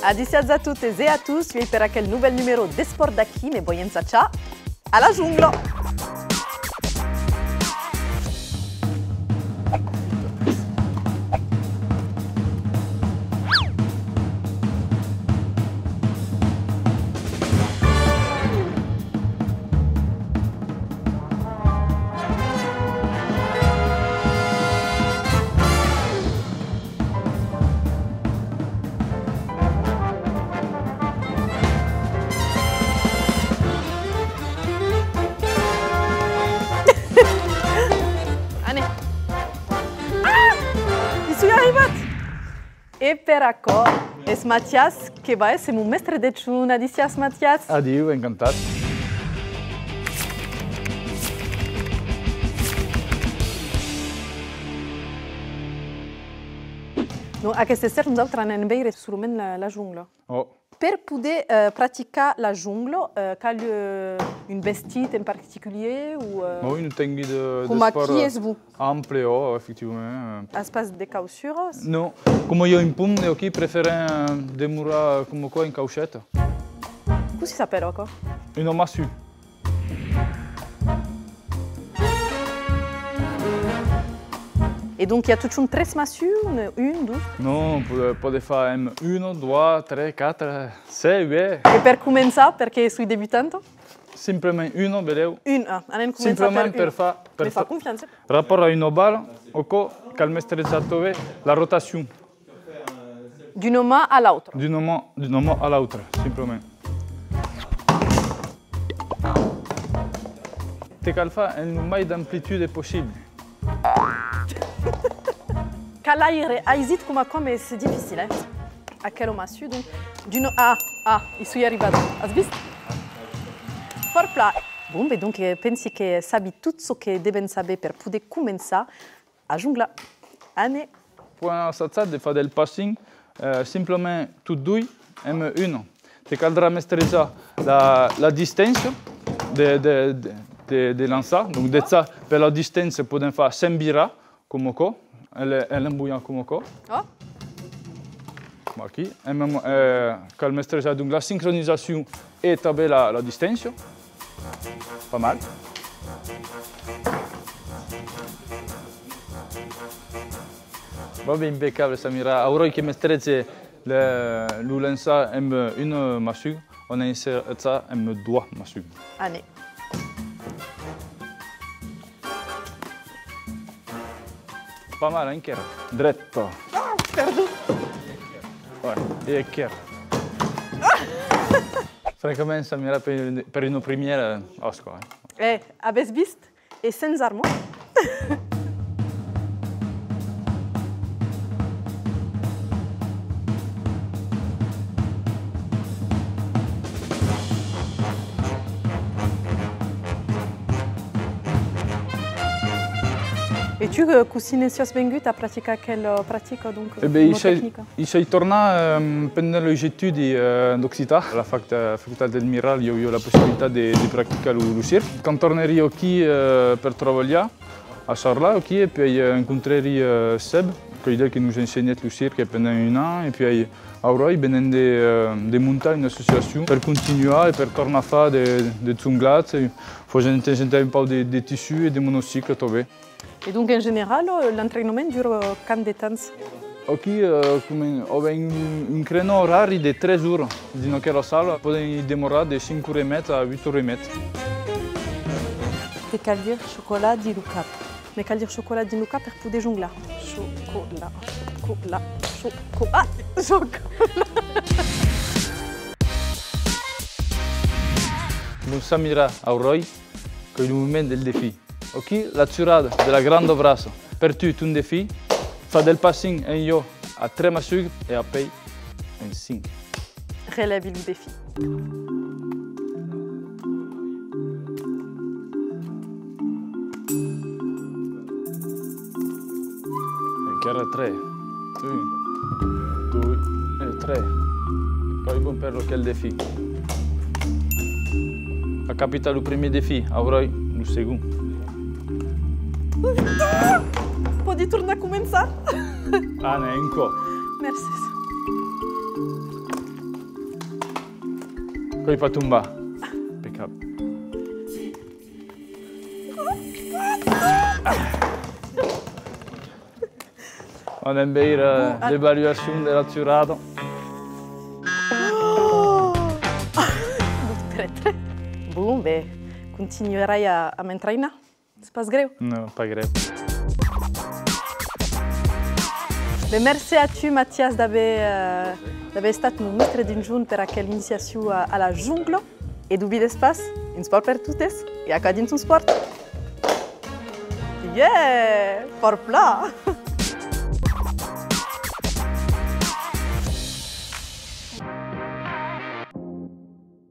Adiciați a tutte e a tous, ieri per aquel nouvel numéro de Sport d'Aki, mais boyenza ciao, alla giungla! E per acolo, es Matias, che va essere un mestre de ciuna, dicias Matias. Adieu, encantat. No, aquesta sera nosaltres anem a veure sûrement la jungla. Oh. Per poder praticar la jungla, cal un vestit en particulier ou Oui, une technique de sport sport es-vous? ample, oh, effectivement. Espace de causuras? Non, come io in pum, io qui préfère demura come quoi in cauchette. Comment ça s'appelle encore? Une massue. Et donc il y a tout un 3 massues, une, 12? Non, pode fare 1, 2, 3, 4, 6, 8. E per cominciare, perché sui debutanti? Simplement une, vedeu? Une, anem a Simplement per fa fa confianza. rapport a une balle, oko calmestrezzatove la rotation. D'un homme à l'autre. D'un moment à l'autre, simplement. Te cal fa un mai d'amplitude possible. Calaire, hésite comme c'est difficile. Hein? À quel massu donc d'une il suis arrivé. Has visto? For plat. Bon, ben donc pensi che sabi tutto ce che devono sapere per poter cominciare a giungla. Année. Pour ça, de faire del passing, simplement tout deux, M1. Te caldra maîtriser la distance de lancer. Donc de ça, per la distance, podem fare sembira come co. Elle est bouillante comme quoi. Oh. Ici. Et même quand maîtrise donc la synchronisation et taper la distance. Pas mal. Va bien impeccable Samira. Auroi che maîtrise le lancer M1 massue, on a inséré ça M2 massue. Allez. Pas mal, hein, Kier? Dretto. Perdu. Ouais, et Kier. Francamente, Samira, per une première Oscar. Avete visto? E senza armo. Et tu cuisines sur Bengut, tu as pratiqué quelle pratique donc technique? Je suis tornato pendant les études d'Occità, alla facoltà del Miral, io ho la possibilità di praticare lo circo. Quand tornerò qui per travailler à Charles, et puis rencontrerò Seb, qui nous enseignait le cirque pendant un an, et puis Auroi venant de monter une association pour continuer et pour torner à faire des zunglats. Il faut un peu de tissus et de monocycles. Et donc en général, l'entraînement dure combien de temps? Qui on a un créneau horaire de 3 jours. Dans la salle, peut démorer de 5h30 à 8h30. Te cal dire chocolat di Luca. Me cal dire chocolat di Luca per poter jonglar. Chocolat. Bon Samira, Auroi, que le moment del défi. Ok, la tirade de la grande brasse. Per tu, un défi, fa del passing en yo à 3 massues et à pay en 5. Relève le défi. Ancora 3. 1, 2 e 3. Poi bon per quel défi. A capita le premier défi, Auroi le second. Pode tornar a começar? Ah, ne, enco. Merci. Coi patumba. Impeccable. On aime bien l'évaluation de la Turado. Très, très. Bon, ben, continuerai à m'entraîner. C'est pas greu. Non, pas grave. Ben, merci à toi, Mathias, d'avoir stato mon maître d'un jour pour quelle initiation à la jungle. Et d'oublier l'espace, un sport pour tous, et à cadin son sport. Yeah! For plat!